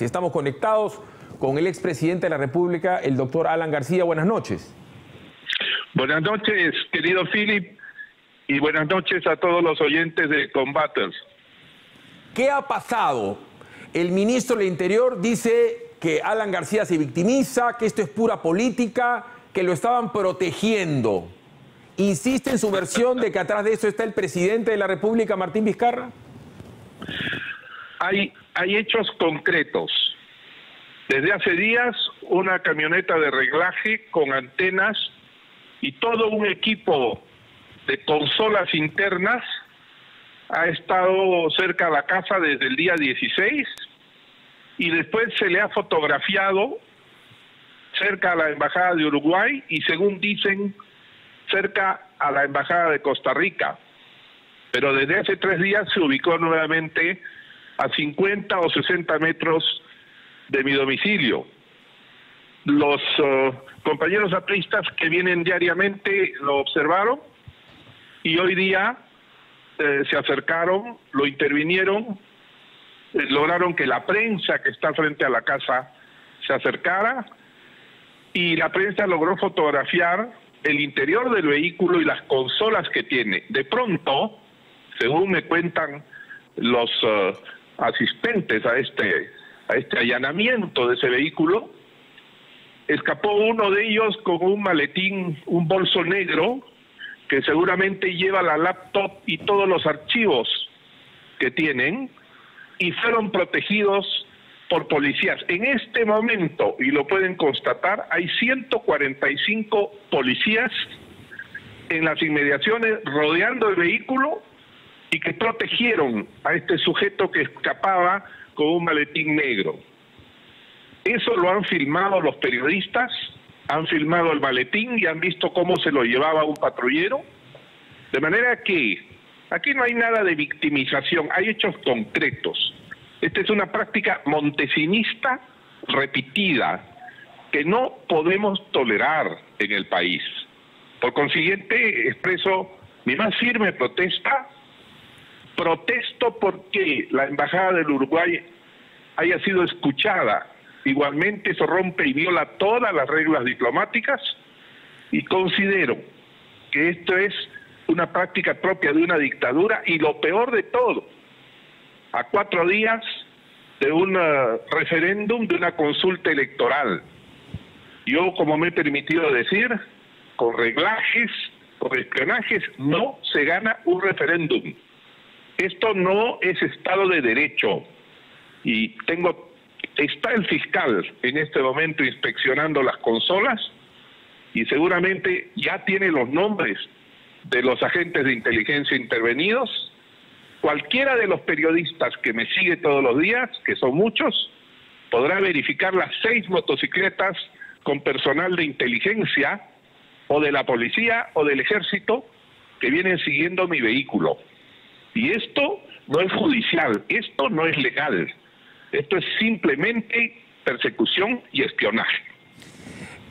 Si estamos conectados con el expresidente de la República, el doctor Alan García. Buenas noches. Buenas noches, querido Philip, y buenas noches a todos los oyentes de Combaters. ¿Qué ha pasado? El ministro del Interior dice que Alan García se victimiza, que esto es pura política, que lo estaban protegiendo. ¿Insiste en su versión de que atrás de eso está el presidente de la República, Martín Vizcarra? Hay hechos concretos. Desde hace días, una camioneta de reglaje con antenas y todo un equipo de consolas internas ha estado cerca de la casa desde el día 16 y después se le ha fotografiado cerca a la Embajada de Uruguay y, según dicen, cerca a la Embajada de Costa Rica. Pero desde hace 3 días se ubicó nuevamente a 50 o 60 metros de mi domicilio. Los compañeros apristas que vienen diariamente lo observaron y hoy día se acercaron, lo intervinieron, lograron que la prensa que está frente a la casa se acercara y la prensa logró fotografiar el interior del vehículo y las consolas que tiene. De pronto, según me cuentan los asistentes a este allanamiento de ese vehículo, escapó uno de ellos con un maletín, un bolso negro, que seguramente lleva la laptop y todos los archivos que tienen, y fueron protegidos por policías. En este momento, y lo pueden constatar, hay 145 policías en las inmediaciones rodeando el vehículo y que protegieron a este sujeto que escapaba con un maletín negro. Eso lo han filmado los periodistas, han filmado el maletín y han visto cómo se lo llevaba un patrullero. De manera que aquí no hay nada de victimización, hay hechos concretos. Esta es una práctica montesinista repetida que no podemos tolerar en el país. Por consiguiente, expreso mi más firme protesta. Protesto porque la Embajada del Uruguay haya sido escuchada. Igualmente eso rompe y viola todas las reglas diplomáticas y considero que esto es una práctica propia de una dictadura y lo peor de todo, a 4 días de un referéndum, de una consulta electoral. Yo, como me he permitido decir, con reglajes, con espionajes, no se gana un referéndum. Esto no es Estado de Derecho. Y está el fiscal en este momento inspeccionando las consolas y seguramente ya tiene los nombres de los agentes de inteligencia intervenidos. Cualquiera de los periodistas que me sigue todos los días, que son muchos, podrá verificar las 6 motocicletas con personal de inteligencia o de la policía o del ejército que vienen siguiendo mi vehículo. Y esto no es judicial, esto no es legal, esto es simplemente persecución y espionaje.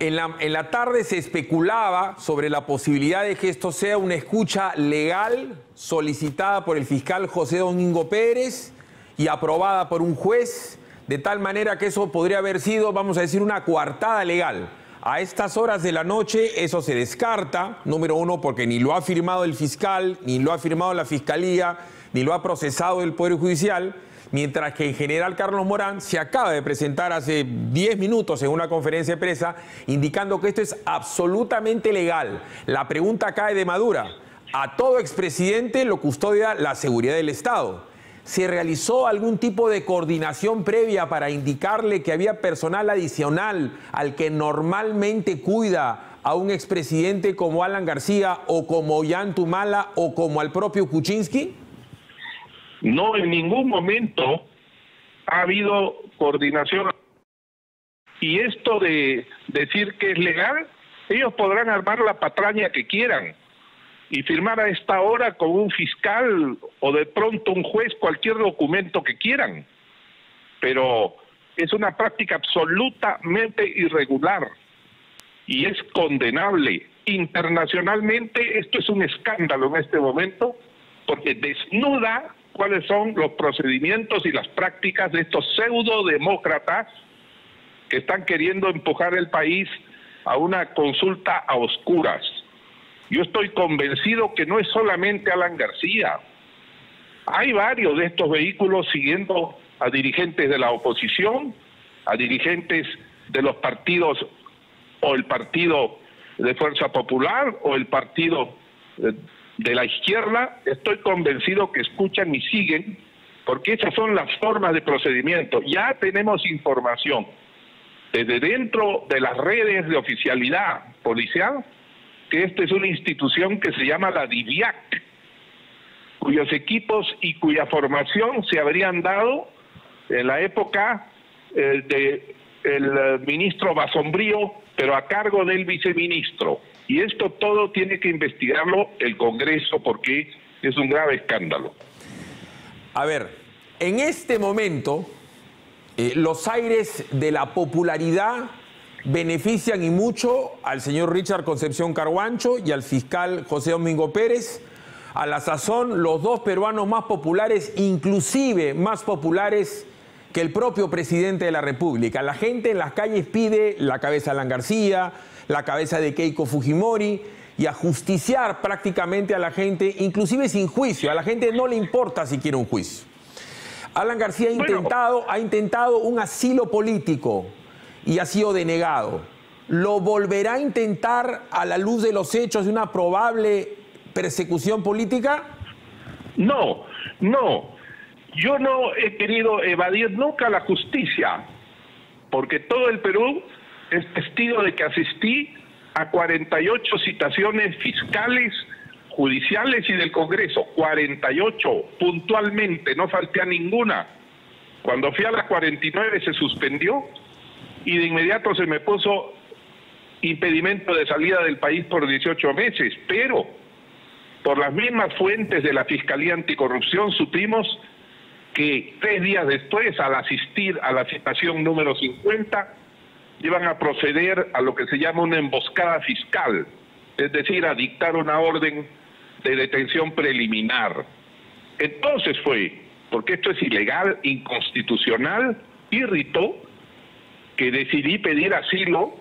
En la tarde se especulaba sobre la posibilidad de que esto sea una escucha legal solicitada por el fiscal José Domingo Pérez y aprobada por un juez, de tal manera que eso podría haber sido, vamos a decir, una coartada legal. A estas horas de la noche eso se descarta, número uno, porque ni lo ha firmado el fiscal, ni lo ha firmado la Fiscalía, ni lo ha procesado el Poder Judicial, mientras que el general Carlos Morán se acaba de presentar hace 10 minutos en una conferencia de prensa indicando que esto es absolutamente legal. La pregunta cae de madura. A todo expresidente lo custodia la seguridad del Estado. ¿Se realizó algún tipo de coordinación previa para indicarle que había personal adicional al que normalmente cuida a un expresidente como Alan García o como Ollanta o como al propio Kuczynski? No, en ningún momento ha habido coordinación. Y esto de decir que es legal, ellos podrán armar la patraña que quieran y firmar a esta hora con un fiscal o de pronto un juez cualquier documento que quieran. Pero es una práctica absolutamente irregular y es condenable. Internacionalmente esto es un escándalo en este momento porque desnuda cuáles son los procedimientos y las prácticas de estos pseudodemócratas que están queriendo empujar el país a una consulta a oscuras. Yo estoy convencido que no es solamente Alan García. Hay varios de estos vehículos siguiendo a dirigentes de la oposición, a dirigentes de los partidos, o el Partido de Fuerza Popular, o el Partido de la izquierda. Estoy convencido que escuchan y siguen, porque esas son las formas de procedimiento. Ya tenemos información desde dentro de las redes de oficialidad policial, que esta es una institución que se llama la DIVIAC, cuyos equipos y cuya formación se habrían dado en la época del ministro Basombrío, pero a cargo del viceministro. Y esto todo tiene que investigarlo el Congreso, porque es un grave escándalo. A ver, en este momento, los aires de la popularidad benefician y mucho al señor Richard Concepción Carhuancho y al fiscal José Domingo Pérez. A la sazón, los dos peruanos más populares, inclusive más populares que el propio presidente de la República. La gente en las calles pide la cabeza de Alan García, la cabeza de Keiko Fujimori, y ajusticiar prácticamente a la gente, inclusive sin juicio. A la gente no le importa si quiere un juicio. Alan García ha intentado un asilo político y ha sido denegado. ¿Lo volverá a intentar a la luz de los hechos de una probable persecución política? No, no. Yo no he querido evadir nunca la justicia, porque todo el Perú es testigo de que asistí a 48 citaciones fiscales, judiciales y del Congreso. 48, puntualmente, no falté a ninguna. Cuando fui a las 49 se suspendió y de inmediato se me puso impedimento de salida del país por 18 meses, pero por las mismas fuentes de la Fiscalía Anticorrupción supimos que 3 días después, al asistir a la citación número 50, iban a proceder a lo que se llama una emboscada fiscal, es decir, a dictar una orden de detención preliminar. Entonces fue, porque esto es ilegal, inconstitucional, irritó, que decidí pedir asilo,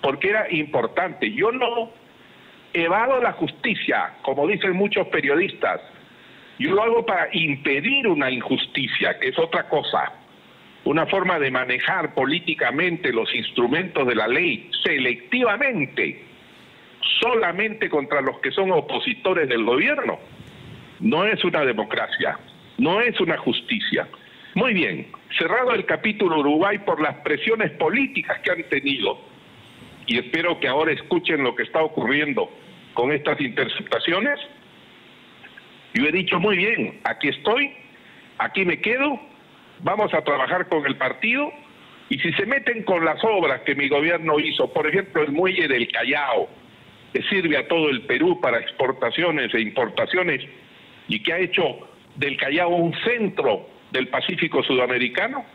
porque era importante. Yo no evado la justicia, como dicen muchos periodistas. Yo lo hago para impedir una injusticia, que es otra cosa. Una forma de manejar políticamente los instrumentos de la ley selectivamente, solamente contra los que son opositores del gobierno. No es una democracia, no es una justicia. Muy bien, cerrado el capítulo Uruguay por las presiones políticas que han tenido, y espero que ahora escuchen lo que está ocurriendo con estas interceptaciones. Yo he dicho, muy bien, aquí estoy, aquí me quedo, vamos a trabajar con el partido, y si se meten con las obras que mi gobierno hizo, por ejemplo el muelle del Callao, que sirve a todo el Perú para exportaciones e importaciones, y que ha hecho del Callao un centro del Pacífico sudamericano,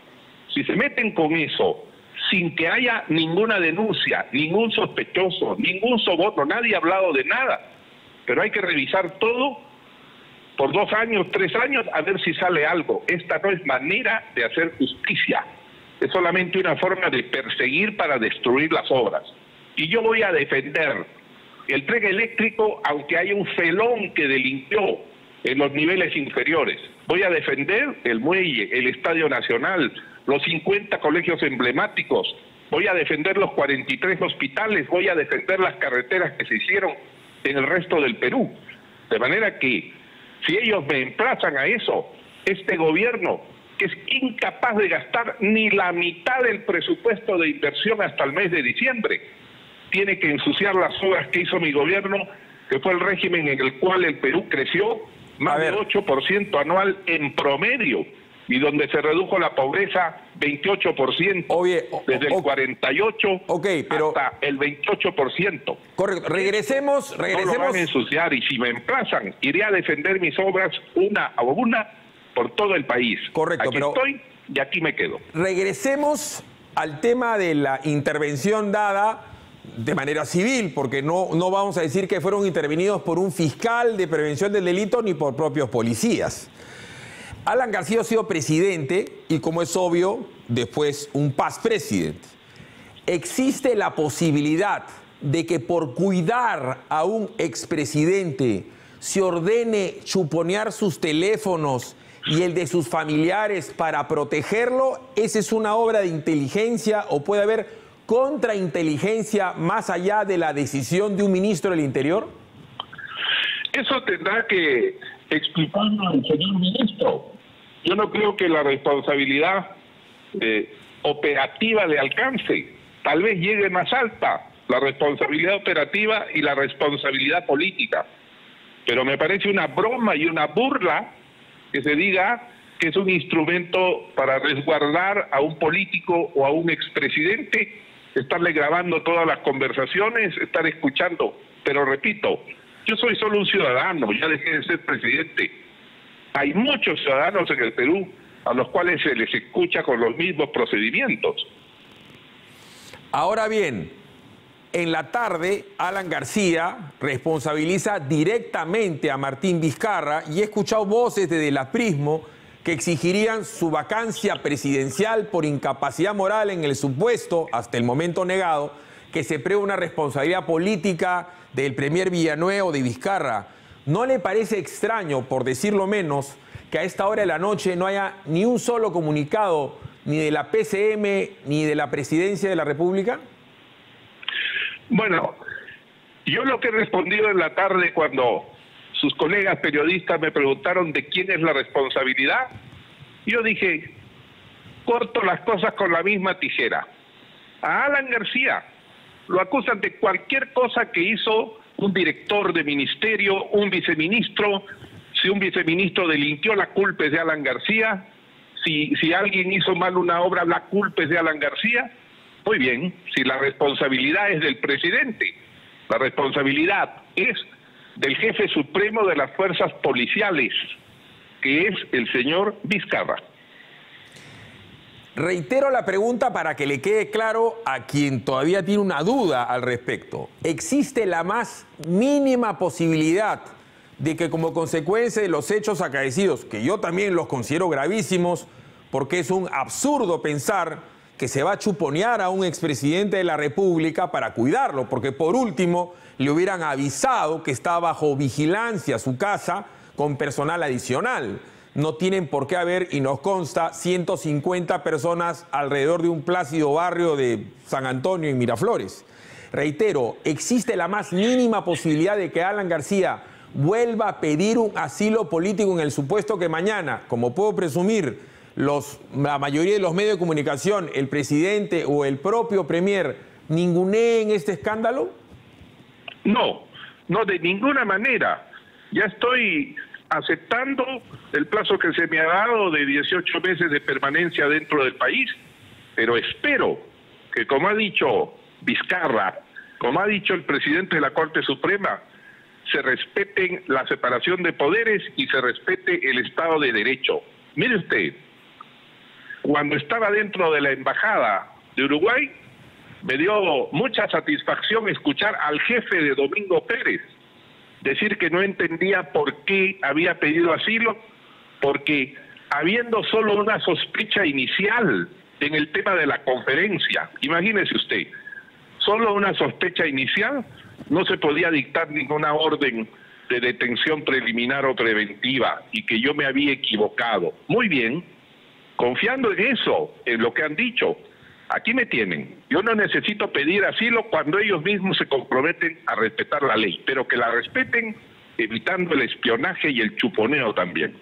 si se meten con eso, sin que haya ninguna denuncia, ningún sospechoso, ningún soborno, nadie ha hablado de nada, pero hay que revisar todo por 2 años, 3 años, a ver si sale algo. Esta no es manera de hacer justicia, es solamente una forma de perseguir para destruir las obras. Y yo voy a defender el tren eléctrico, aunque haya un felón que delinquió en los niveles inferiores. Voy a defender el muelle, el Estadio Nacional, los 50 colegios emblemáticos, voy a defender los 43 hospitales, voy a defender las carreteras que se hicieron en el resto del Perú. De manera que, si ellos me emplazan a eso, este gobierno, que es incapaz de gastar ni la mitad del presupuesto de inversión hasta el mes de diciembre, tiene que ensuciar las obras que hizo mi gobierno, que fue el régimen en el cual el Perú creció más de 8% anual en promedio, y donde se redujo la pobreza 28%, desde el 48 hasta el 28%. Correcto, regresemos. No lo van a ensuciar, y si me emplazan, iré a defender mis obras una a una por todo el país. Correcto, aquí estoy y aquí me quedo. Regresemos al tema de la intervención dada de manera civil, porque no vamos a decir que fueron intervenidos por un fiscal de prevención del delito ni por propios policías. Alan García ha sido presidente y, como es obvio, después un past president. ¿Existe la posibilidad de que por cuidar a un expresidente se ordene chuponear sus teléfonos y el de sus familiares para protegerlo? ¿Esa es una obra de inteligencia o puede haber contrainteligencia más allá de la decisión de un ministro del Interior? Eso tendrá que explicarlo al señor ministro. Yo no creo que la responsabilidad operativa le alcance. Tal vez llegue más alta la responsabilidad operativa y la responsabilidad política. Pero me parece una broma y una burla que se diga que es un instrumento para resguardar a un político o a un expresidente, estarle grabando todas las conversaciones, estar escuchando. Pero repito, yo soy solo un ciudadano, ya dejé de ser presidente. Hay muchos ciudadanos en el Perú a los cuales se les escucha con los mismos procedimientos. Ahora bien, en la tarde, Alan García responsabiliza directamente a Martín Vizcarra y he escuchado voces desde el aprismo que exigirían su vacancia presidencial por incapacidad moral en el supuesto, hasta el momento negado, que se prevé una responsabilidad política del premier Villanueva o de Vizcarra. ¿No le parece extraño, por decirlo menos, que a esta hora de la noche no haya ni un solo comunicado ni de la PCM ni de la Presidencia de la República? Bueno, yo lo que he respondido en la tarde cuando sus colegas periodistas me preguntaron de quién es la responsabilidad, yo dije, corto las cosas con la misma tijera. A Alan García lo acusan de cualquier cosa que hizo un director de ministerio, un viceministro. Si un viceministro delinquió, la culpa es de Alan García. Si alguien hizo mal una obra, la culpa es de Alan García. Muy bien, si la responsabilidad es del presidente, la responsabilidad es del jefe supremo de las fuerzas policiales, que es el señor Vizcarra. Reitero la pregunta para que le quede claro a quien todavía tiene una duda al respecto. ¿Existe la más mínima posibilidad de que como consecuencia de los hechos acaecidos, que yo también los considero gravísimos, porque es un absurdo pensar que se va a chuponear a un expresidente de la República para cuidarlo, porque por último le hubieran avisado que está bajo vigilancia su casa con personal adicional? No tienen por qué haber, y nos consta, 150 personas alrededor de un plácido barrio de San Antonio y Miraflores. Reitero, ¿existe la más mínima posibilidad de que Alan García vuelva a pedir un asilo político en el supuesto que mañana, como puedo presumir, la mayoría de los medios de comunicación, el presidente o el propio premier, ninguneen este escándalo? No, de ninguna manera. Ya estoy aceptando el plazo que se me ha dado de 18 meses de permanencia dentro del país, pero espero que, como ha dicho Vizcarra, como ha dicho el presidente de la Corte Suprema, se respeten la separación de poderes y se respete el Estado de Derecho. Mire usted, cuando estaba dentro de la Embajada de Uruguay, me dio mucha satisfacción escuchar al jefe de Domingo Pérez decir que no entendía por qué había pedido asilo, porque habiendo solo una sospecha inicial en el tema de la conferencia, imagínese usted, solo una sospecha inicial, no se podía dictar ninguna orden de detención preliminar o preventiva y que yo me había equivocado. Muy bien, confiando en eso, en lo que han dicho, aquí me tienen. Yo no necesito pedir asilo cuando ellos mismos se comprometen a respetar la ley, pero que la respeten evitando el espionaje y el chuponeo también.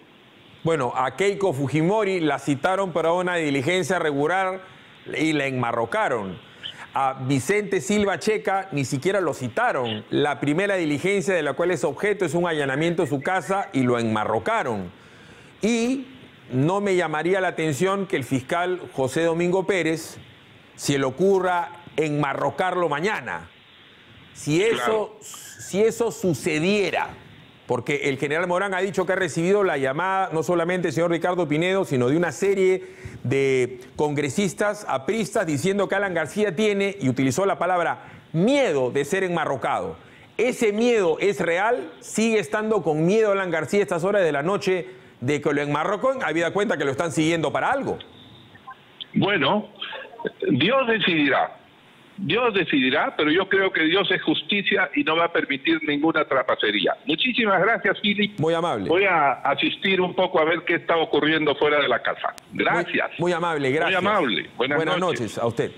Bueno, a Keiko Fujimori la citaron para una diligencia regular y la enmarrocaron. A Vicente Silva Checa ni siquiera lo citaron. La primera diligencia de la cual es objeto es un allanamiento de su casa y lo enmarrocaron. Y no me llamaría la atención que el fiscal José Domingo Pérez se le ocurra enmarrocarlo mañana. Si eso sucediera, porque el general Morán ha dicho que ha recibido la llamada no solamente del señor Ricardo Pinedo, sino de una serie de congresistas apristas diciendo que Alan García tiene, y utilizó la palabra, miedo de ser ¿Ese miedo es real? ¿Sigue estando con miedo Alan García a estas horas de la noche de que lo enmarrocó, habida cuenta que lo están siguiendo para algo. Bueno, Dios decidirá. Dios decidirá, pero yo creo que Dios es justicia y no va a permitir ninguna trapacería. Muchísimas gracias, Philip. Muy amable. Voy a asistir un poco a ver qué está ocurriendo fuera de la casa. Gracias. Muy amable, gracias. Muy amable. Buenas noches a usted.